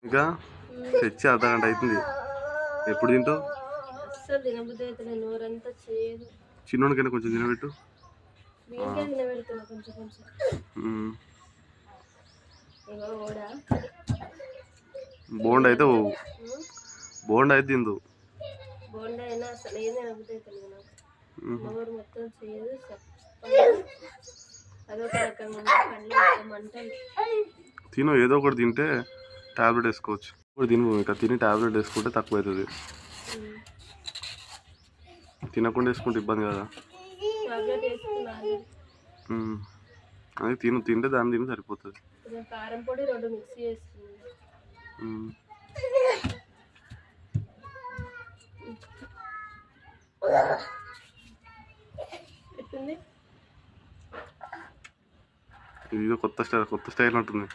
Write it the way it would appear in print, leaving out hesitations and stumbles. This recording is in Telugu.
ఇంకా తెచ్చి అర్ధగంట అవుతుంది. ఎప్పుడు తింటావు? అస్సలు తినబుద్ధి అవుతుంది, నోరంతా చేయదు. చిన్నోడికైనా కొంచెం తినబెట్టు. తినబెడుతున్నా కొంచెం కొంచెం. బోండా అయితే బోండా అయితే తిందు. బోండా అయినా అసలు ఏం తినబుద్ధి అవుతుంది నాకు. నోరు మొత్తం చేయదు, అదొక రకంగా కళ్ళు మొత్తం మంటలు. తిను, ఏదో ఒకటి తింటే టాబ్లెట్ వేసుకోవచ్చు. ఇప్పుడు తిను, ఇక తిని టాబ్లెట్ వేసుకుంటే తక్కువ అవుతుంది. తినకుండా వేసుకుంటే ఇబ్బంది కదా. అది తింటే దాన్ని తిని సరిపోతుంది. కారం పొడి 2 మిక్సీ చేస్తుంది. ఇది కొత్త స్టైల్ ఉంటుంది.